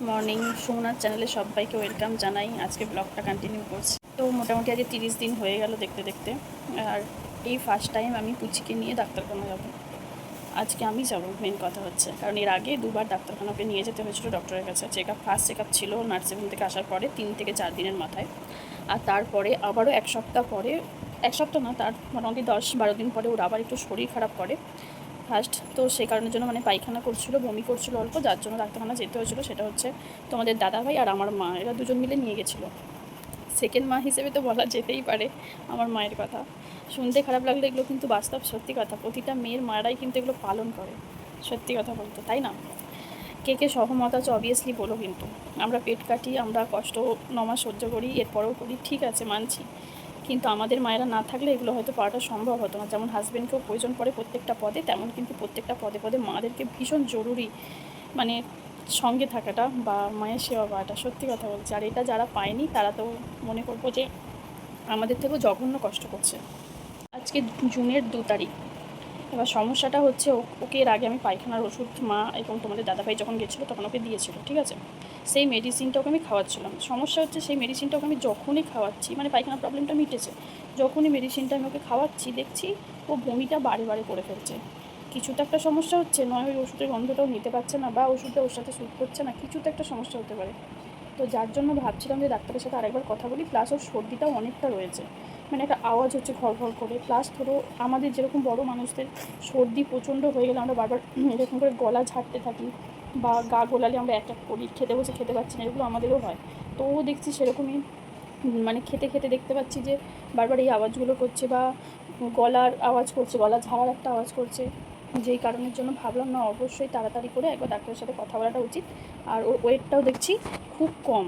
Morning Somnath চ্যানেলে সবাইকে welcome জানাই। আজকে ব্লগটা কন্টিনিউ করছি। তো মোটামুটি আজ 30 দিন হয়ে গেল দেখতে দেখতে। আর এই ফার্স্ট টাইম আমি পুচিকে নিয়ে ডাক্তারখানা যাব। আজকে আমি যাব, মেন কথা হচ্ছে কারণ এর আগে দুবার ডাক্তারখানাকে নিয়ে যেতে হয়েছিল ডক্টরের কাছে। ফার্স্ট চেক আপ ছিল নার্সিংহোম থেকে আসার পরে 3 থেকে 4 দিনের মাথায়, আর তারপরে আবারও এক সপ্তাহ পরে, এক সপ্তাহ না, তার মোটামুটি 10-12 দিন পরে ওর আবার একটু শরীর খারাপ করে ফার্স্ট। তো সেই কারণের জন্য পায়খানা করছিল, বমি করছিল অল্প, যার জন্য ডাক্তারখানা যেতে হয়েছিলো। সেটা হচ্ছে তোমাদের দাদাভাই আর আমার মা, এরা দুজন মিলে নিয়ে গেছিলো। সেকেন্ড মা হিসেবে তো বলা যেতেই পারে আমার মায়ের কথা। শুনতে খারাপ লাগলে এগুলো কিন্তু বাস্তব সত্যি কথা, প্রতিটা মেয়ের মায়েরাই কিন্তু এগুলো পালন করে, সত্যি কথা বলতে, তাই না? কে কে সহমত আছে অবভিয়াসলি বলো। কিন্তু আমরা পেট কাটি, আমরা কষ্ট 9 মাস সহ্য করি, এরপরেও করি, ঠিক আছে, মানছি। কিন্তু আমাদের মায়েরা না থাকলে এগুলো হয়তো পাওয়াটা সম্ভব হতো না। যেমন হাজব্যান্ডকেও প্রয়োজন পড়ে প্রত্যেকটা পদে, তেমন কিন্তু প্রত্যেকটা পদে পদে মাদেরকে ভীষণ জরুরি, মানে সঙ্গে থাকাটা বা মায়ের সেবা পাওয়াটা, সত্যি কথা বলছি। আর এটা যারা পায়নি তারা তো মনে করবো যে আমাদের থেকেও জঘন্য কষ্ট করছে। আজকে জুনের 2 তারিখ। এবার সমস্যাটা হচ্ছে ওকে এর আগে আমি পায়খানার ওষুধ মা এবং তোমাদের দাদাভাই যখন গেছিলো তখন ওকে দিয়েছিল, ঠিক আছে? সেই মেডিসিনটা ওকে আমি খাওয়াচ্ছিলাম। সমস্যা হচ্ছে সেই মেডিসিনটা ওকে আমি যখনই খাওয়াচ্ছি, পায়খানার প্রবলেমটা মিটেছে, যখনই মেডিসিনটা আমি ওকে খাওয়াচ্ছি দেখছি ও বমিটা বারে বারে করে ফেলছে। কিছু তো একটা সমস্যা হচ্ছে, নয় ওই ওষুধের গন্ধটাও নিতে পারছে না, বা ওষুধটা ওর সাথে স্যুট করছে না, কিছু তো একটা সমস্যা হতে পারে। তো যার জন্য ভাবছিলাম যে ডাক্তারের সাথে আরেকবার কথা বলি। প্লাস ওর সর্দিটাও অনেকটা রয়েছে, একটা আওয়াজ হচ্ছে ঘর করে। প্লাস ধরো আমাদের যেরকম বড় মানুষদের সর্দি প্রচণ্ড হয়ে গেলে আমরা বারবার এরকম করে গলা ঝাড়তে থাকি, বা গা গোলালে আমরা অ্যাটাক করি, খেতে বসে খেতে পাচ্ছি না, এগুলো আমাদেরও হয়। তো ও দেখছি সেরকমই, খেতে খেতে দেখতে পাচ্ছি যে বারবার এই আওয়াজগুলো করছে, বা গলার আওয়াজ করছে, গলা ঝাড়ার একটা আওয়াজ করছে। যেই কারণের জন্য ভাবলাম না, অবশ্যই তাড়াতাড়ি করে একবার ডাক্তারের সাথে কথা বলাটা উচিত। আর ওর ওয়েটটাও দেখছি খুব কম,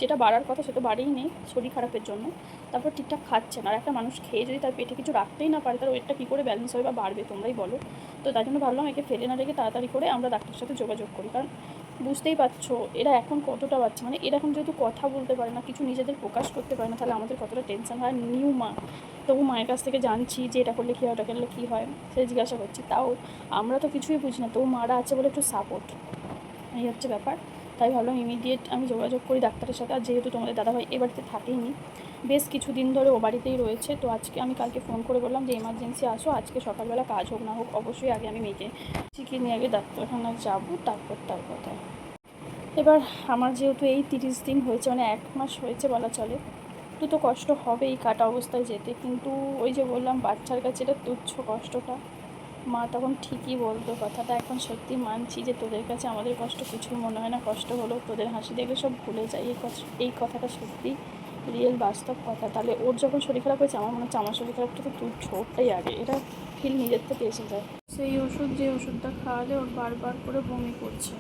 যেটা বাড়ার কথা সেটা বাড়েই নেই শরীর খারাপের জন্য। তারপর ঠিকঠাক খাচ্ছে না। আর একটা মানুষ খেয়ে যদি তার পেটে কিছু রাখতেই না পারে, তার ওয়েটটা কী করে ব্যালেন্স হবে বা বাড়বে, তোমরাই বলো। তো তার জন্য ভাবলাম একে ফেলে না রেখে তাড়াতাড়ি করে আমরা ডাক্তারের সাথে যোগাযোগ করি। কারণ বুঝতেই পারছো এরা এখন কতটা বাচ্চা, এরা এখন যেহেতু কথা বলতে পারে না, কিছু নিজেদের প্রকাশ করতে পারে না, তাহলে আমাদের কতটা টেনশন হয়। নিউ মা, তবু মায়ের কাছ থেকে জানছি যে এটা করলে কী হয়, ওটা করলে কী হয়, সেটা জিজ্ঞাসা করছি। তাও আমরা তো কিছুই বুঝি না, তবু মারা আছে বলে একটু সাপোর্ট, এই হচ্ছে ব্যাপার। তাই ভাবলাম ইমিডিয়েট আমি যোগাযোগ করি ডাক্তারের সাথে। আর যেহেতু তোমাদের দাদাভাই এ বাড়িতে থাকেইনি, বেশ কিছুদিন ধরে ও বাড়িতেই রয়েছে, তো আজকে আমি কালকে ফোন করে বললাম যে এমার্জেন্সি আসো, আজকে সকালবেলা কাজ হোক না হোক অবশ্যই আগে আমি মেয়েকে চিকিৎসা নিয়ে আগে ডাক্তারখানায় যাবো, তারপর তার কথা। এবার আমার যেহেতু এই 30 দিন হয়েছে, 1 মাস হয়েছে বলা চলে, একটু তো কষ্ট হবে এই কাটা অবস্থায় যেতে। কিন্তু ওই যে বললাম বাচ্চার কাছে এটা তুচ্ছ কষ্টটা, মা তখন ঠিকই বলতো কথাটা। এখন সত্যি মানছি যে তোদের কাছে আমাদের কষ্ট কিছুই মনে হয় না, কষ্ট হলেও তোদের হাসি দেখলে সব ভুলে যাই। এই কথাটা সত্যি রিয়েল বাস্তব কথা। তাহলে ওর যখন শরীর খারাপ হয়েছে আমার মনে হচ্ছে আমার শরীর খারাপটা তো তুচ্ছ, ওরটাই আগে, এটা ফিল নিজের থেকে এসে যায়। সেই ওষুধ, যে ওষুধটা খাওয়ালে ওর বারবার করে বমি করছে,